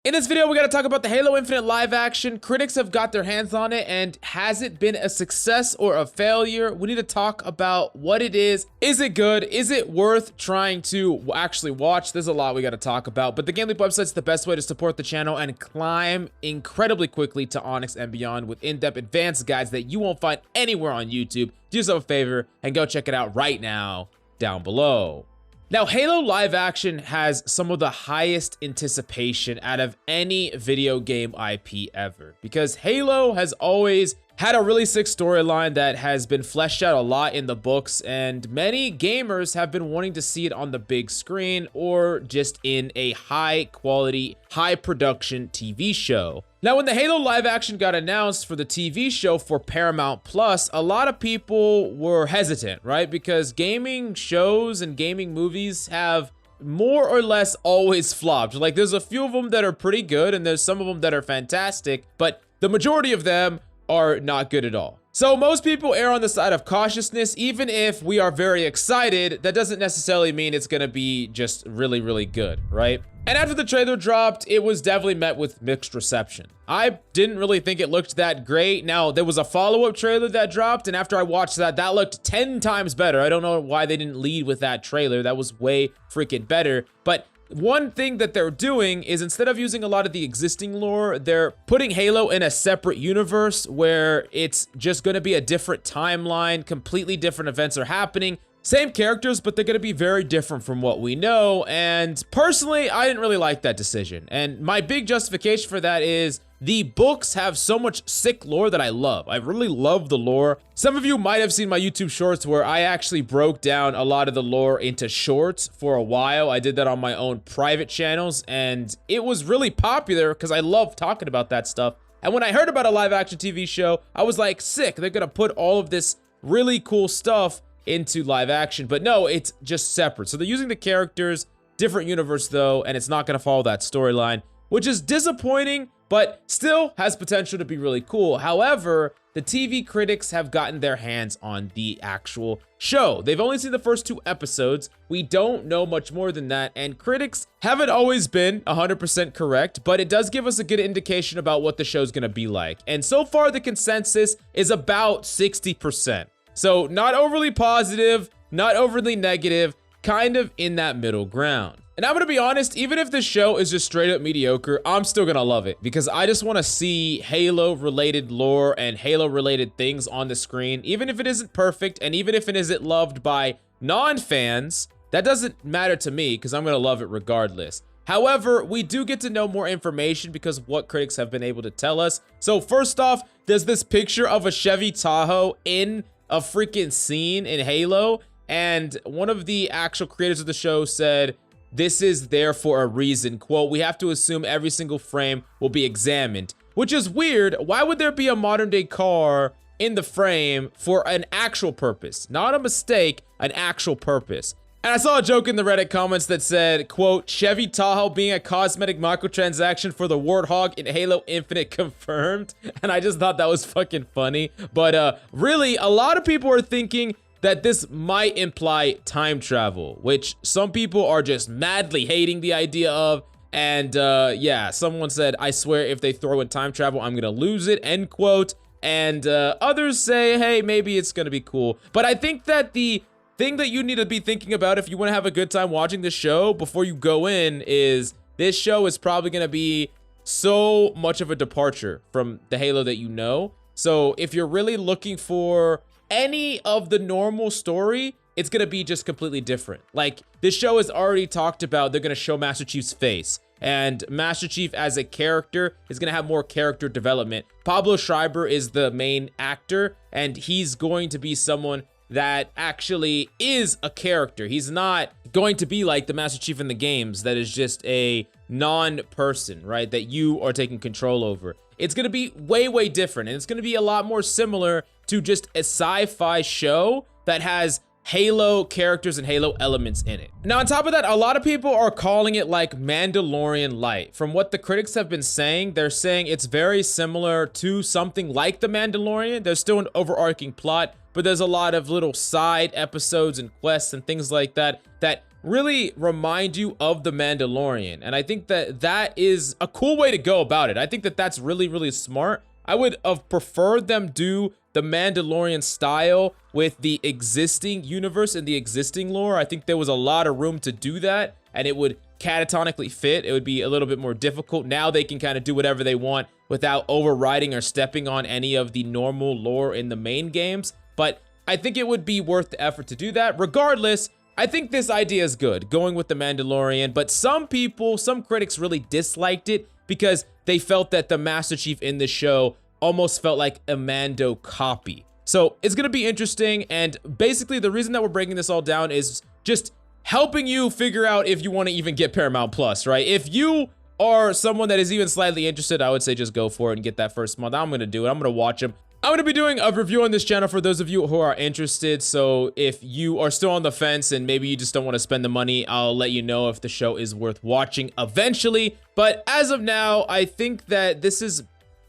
In this video, we got to talk about the Halo Infinite live action. Critics have got their hands on it, and has it been a success or a failure? We need to talk about what it is. Is it good? Is it worth trying to actually watch? There's a lot we got to talk about, but the GameLeap website is the best way to support the channel and climb incredibly quickly to Onyx and beyond with in-depth advanced guides that you won't find anywhere on YouTube. Do yourself a favor and go check it out right now down below. Now, Halo live action has some of the highest anticipation out of any video game IP ever, because Halo has always had a really sick storyline that has been fleshed out a lot in the books, and many gamers have been wanting to see it on the big screen or just in a high quality, high production TV show. Now, when the Halo live action got announced for the TV show for Paramount Plus, a lot of people were hesitant, right? Because gaming shows and gaming movies have more or less always flopped. Like, there's a few of them that are pretty good and there's some of them that are fantastic, but the majority of them are not good at all. So most people err on the side of cautiousness. Even if we are very excited, that doesn't necessarily mean it's gonna be just really, really good, right? And after the trailer dropped, it was definitely met with mixed reception. I didn't really think it looked that great. Now, there was a follow-up trailer that dropped, and after I watched that, that looked 10 times better. I don't know why they didn't lead with that trailer. That was way freaking better. But one thing that they're doing is, instead of using a lot of the existing lore, they're putting Halo in a separate universe where it's just going to be a different timeline, completely different events are happening. Same characters, but they're going to be very different from what we know. And personally, I didn't really like that decision. And my big justification for that is the books have so much sick lore that I love. I really love the lore. Some of you might have seen my YouTube shorts where I actually broke down a lot of the lore into shorts for a while. I did that on my own private channels, and it was really popular because I love talking about that stuff. And when I heard about a live action TV show, I was like, sick, they're gonna put all of this really cool stuff into live action. But no, it's just separate. So they're using the characters, different universe though, and it's not gonna follow that storyline, which is disappointing, but still has potential to be really cool. However, the TV critics have gotten their hands on the actual show. They've only seen the first 2 episodes. We don't know much more than that, and critics haven't always been 100% correct, but it does give us a good indication about what the show's gonna be like. And so far, the consensus is about 60%. So not overly positive, not overly negative, kind of in that middle ground. And I'm gonna be honest, even if this show is just straight up mediocre, I'm still gonna love it because I just wanna see Halo related lore and Halo related things on the screen. Even if it isn't perfect and even if it isn't loved by non-fans, that doesn't matter to me because I'm gonna love it regardless. However, we do get to know more information because of what critics have been able to tell us. So first off, there's this picture of a Chevy Tahoe in a freaking scene in Halo, and one of the actual creators of the show said, "This is there for a reason." Quote, "We have to assume every single frame will be examined," which is weird. Why would there be a modern day car in the frame for an actual purpose? Not a mistake, an actual purpose. And I saw a joke in the Reddit comments that said, quote, "Chevy Tahoe being a cosmetic microtransaction for the Warthog in Halo Infinite confirmed." And I just thought that was fucking funny. But really, a lot of people are thinking that this might imply time travel, which some people are just madly hating the idea of. And yeah, someone said, "I swear if they throw in time travel, I'm gonna lose it," end quote. And others say, hey, maybe it's gonna be cool. But I think that the thing that you need to be thinking about if you want to have a good time watching this show before you go in is this show is probably going to be so much of a departure from the Halo that you know. So if you're really looking for any of the normal story, it's going to be just completely different. Like, this show has already talked about they're going to show Master Chief's face, and Master Chief as a character is going to have more character development. Pablo Schreiber is the main actor, and he's going to be someone that actually is a character. He's not going to be like the Master Chief in the games that is just a non-person, right? That you are taking control over. It's gonna be way, way different, and it's gonna be a lot more similar to just a sci-fi show that has Halo characters and Halo elements in it. Now, on top of that, a lot of people are calling it like Mandalorian light. From what the critics have been saying, they're saying it's very similar to something like the Mandalorian. There's still an overarching plot, but there's a lot of little side episodes and quests and things like that that really remind you of the Mandalorian. And I think that that is a cool way to go about it. I think that that's really, really smart. I would have preferred them do the Mandalorian style with the existing universe and the existing lore. I think there was a lot of room to do that, and it would catatonically fit. It would be a little bit more difficult. Now they can kind of do whatever they want without overriding or stepping on any of the normal lore in the main games. But I think it would be worth the effort to do that. Regardless, I think this idea is good, going with the Mandalorian, but some people, some critics really disliked it because they felt that the Master Chief in the show almost felt like a Mando copy. So it's gonna be interesting, and basically the reason that we're breaking this all down is just helping you figure out if you want to even get Paramount Plus, right? If you are someone that is even slightly interested, I would say just go for it and get that first month. I'm gonna do it. I'm gonna watch them. I'm gonna be doing a review on this channel for those of you who are interested. So if you are still on the fence and maybe you just don't want to spend the money, I'll let you know if the show is worth watching eventually. But as of now, I think that this is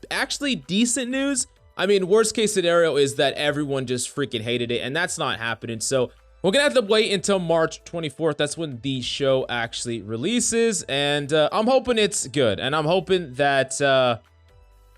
actually decent news. I mean, worst case scenario is that everyone just freaking hated it, and that's not happening. So we're gonna have to wait until March 24th. That's when the show actually releases, and I'm hoping it's good, and I'm hoping that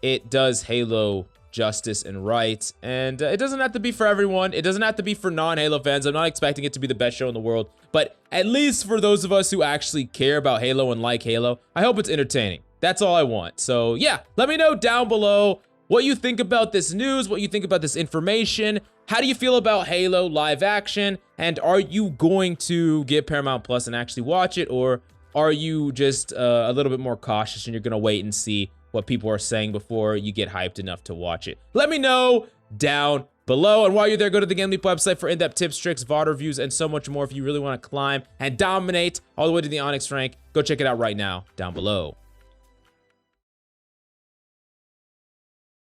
it does Halo justice and right. And it doesn't have to be for everyone. It doesn't have to be for non-Halo fans. I'm not expecting it to be the best show in the world, but at least for those of us who actually care about Halo and like Halo, I hope it's entertaining. That's all I want. So yeah, let me know down below what you think about this news, what you think about this information. How do you feel about Halo live action? And are you going to get Paramount Plus and actually watch it? Or are you just a little bit more cautious and you're gonna wait and see what people are saying before you get hyped enough to watch it? Let me know down below. And while you're there, go to the GameLeap website for in-depth tips, tricks, VOD reviews, and so much more. If you really want to climb and dominate all the way to the Onyx rank, go check it out right now down below.